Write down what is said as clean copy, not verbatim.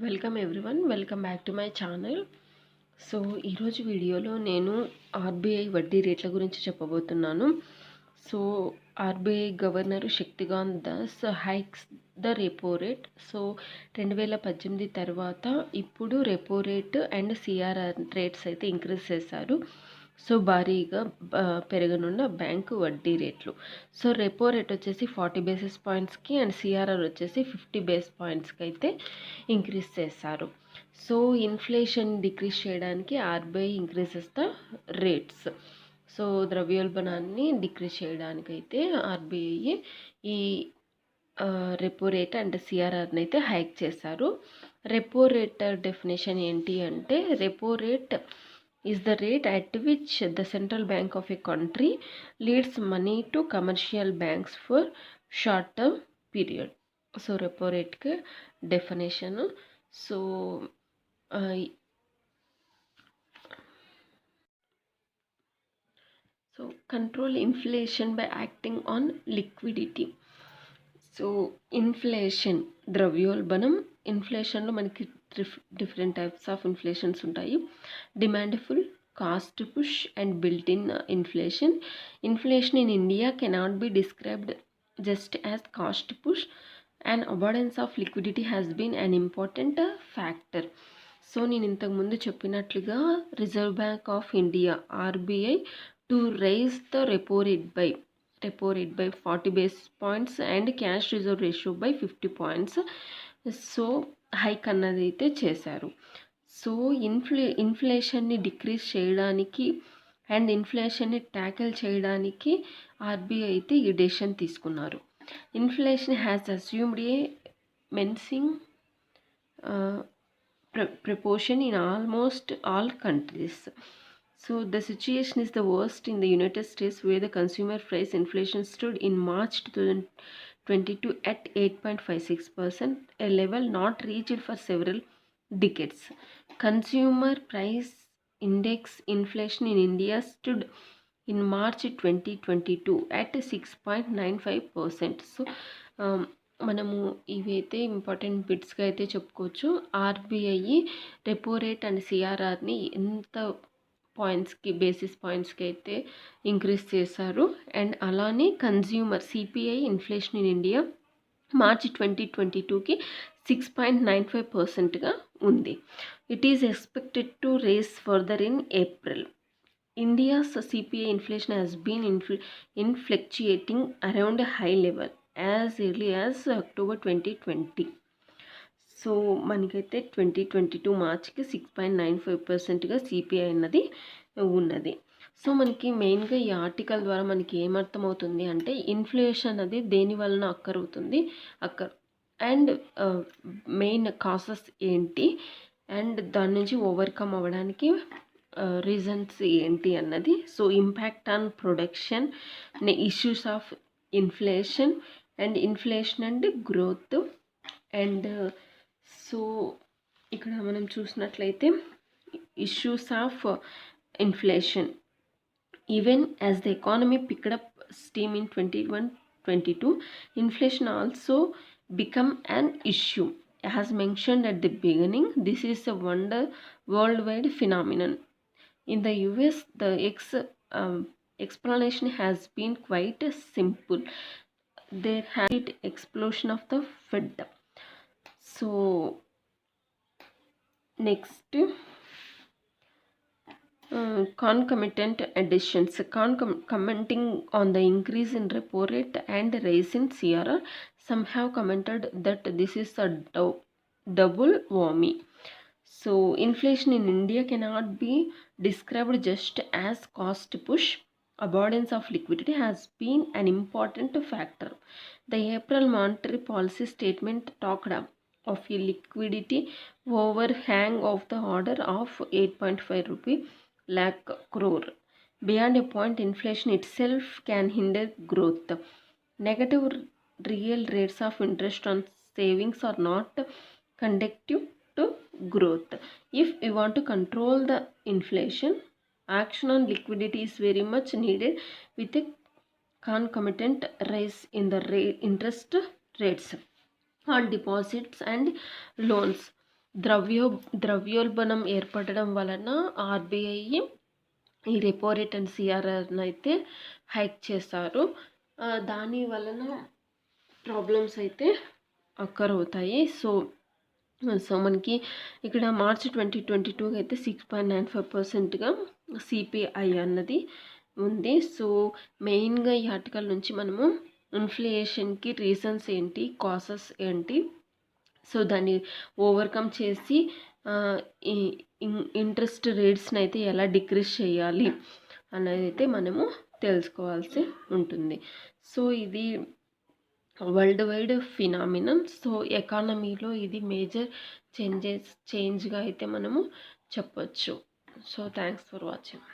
Welcome everyone, welcome back to my channel. So ఈరోజు వీడియోలో నేను ఆర్బీఐ వడ్డీ రేట్ల గురించి చెప్పబోతున్నాను. So RBI governor Shaktikant Das hikes the repo rate. So 2018 తర్వాత ఇప్పుడు repo rate and CRR rates అయితే ఇంక్రీజ్ చేశారు. సో భారీగా పెరగనున్న బ్యాంకు వడ్డీ రేట్లు. సో రెపో రేట్ వచ్చేసి 40 బేసిస్ పాయింట్స్కి అండ్ సిఆర్ఆర్ వచ్చేసి 50 బేస్ పాయింట్స్కి అయితే ఇంక్రీజ్ చేశారు. సో ఇన్ఫ్లేషన్ డిక్రీజ్ చేయడానికి RBI increases the rates. So ద్రవ్యోల్బణాన్ని డిక్రీజ్ చేయడానికైతే ఆర్బీఐ ఈ రెపో రేట్ అండ్ సిఆర్ఆర్ని అయితే హైక్ చేశారు. రెపో రేట్ డెఫినేషన్ ఏంటి అంటే, repo rate is the rate at which the central bank of a country leads money to commercial banks for short term period. So repo rate ke definition. So control inflation by acting on liquidity. So inflation ద్రవ్యోల్బణం. ఇన్ఫ్లేషన్లో మనకి different types of inflations ఉంటాయి. Demand pull, cost push and built in inflation. Inflation in India cannot be described just as cost push and abundance of liquidity has been an important factor. So నేను ఇంతకుముందు చెప్పినట్లుగా Reserve Bank of India RBI to raise the repo rate by 40 basis points and cash reserve ratio by 50 points. So hike అన్నది అయితే చేశారు. So ఇన్ఫ్లేషన్ని decrease చేయడానికి and ఇన్ఫ్లేషన్ని tackle చేయడానికి ఆర్బీఐ అయితే ఈ డెసిషన్ తీసుకున్నారు. Inflation has assumed a menacing proportion in almost all countries. So the situation is the worst in the United States, where the consumer price inflation stood in March 2022 at 8.56%, a level not reached for several decades. Consumer price index inflation in India stood in March 2022 at 6.95%. So మనము ఇవైతే important బిట్స్గా అయితే చెప్పుకోవచ్చు. RBI repo rate and సిఆర్ఆర్ని ఎంత పాయింట్స్కి, basis పాయింట్స్కి అయితే ఇంక్రీజ్ చేశారు. అండ్ అలానే consumer CPI inflation in India మార్చి 2022కి 6.95%గా ఉంది. It is expected to raise further in April. India's CPI inflation has been in fluctuating around high level as early as October 2020. So మనకైతే 2022 మార్చికి 6.95%గా CPI అన్నది ఉన్నది. So మనకి మెయిన్గా ఈ ఆర్టికల్ ద్వారా మనకి ఏమర్థమవుతుంది అంటే, ఇన్ఫ్లేషన్ అది దేని వలన అక్కరవుతుంది అండ్ మెయిన్ కాసెస్ ఏంటి అండ్ దాని నుంచి ఓవర్కమ్ అవ్వడానికి రీజన్స్ ఏంటి అన్నది. So impact on production, issues of inflation and growth. And so ఇక్కడ మనం చూసినట్లయితే issues of inflation. Even as the economy picked up steam in 21-22, inflation also become an issue. As mentioned at the beginning, this is a worldwide phenomenon. In the US, the explanation has been quite simple. There has been explosion of the Fed. So next, concomitant additions. Commenting on the increase in repo rate and rise in CRR, some have commented that this is a double whammy. So inflation in India cannot be described just as cost push. Abundance of liquidity has been an important factor. The April monetary policy statement talked of a liquidity overhang of the order of 8.5 lakh crore. Beyond a point, inflation itself can hinder growth. Negative real rates of interest on savings are not conducive to growth. If we want to control the inflation, action on liquidity is very much needed, with a concomitant rise in the interest rates on deposits and loans. ద్రవ్యోల్బణం ఏర్పడడం వలన RBI ఈ repo rate and సిఆర్ఆర్ని అయితే hike చేస్తారు. దాని వలన problems అయితే అక్కర్ అవుతాయి. సో మనకి ఇక్కడ మార్చి 2022 అయితే 6.95%గా సిపిఐ అన్నది ఉంది. సో మెయిన్గా ఈ ఆర్టికల్ నుంచి మనము ఇన్ఫ్లేషన్కి రీజన్స్ ఏంటి, కాసెస్ ఏంటి, సో దాన్ని ఓవర్కమ్ చేసి ఈ ఇంట్రెస్ట్ రేట్స్ని అయితే ఎలా డిక్రీజ్ చేయాలి అన్నది అయితే మనము తెలుసుకోవాల్సి ఉంటుంది. సో ఇది వరల్డ్ వైడ్ ఫినామినన్. సో ఎకానమీలో ఇది మేజర్ చేంజ్గా అయితే మనము చెప్పొచ్చు. So thanks for watching.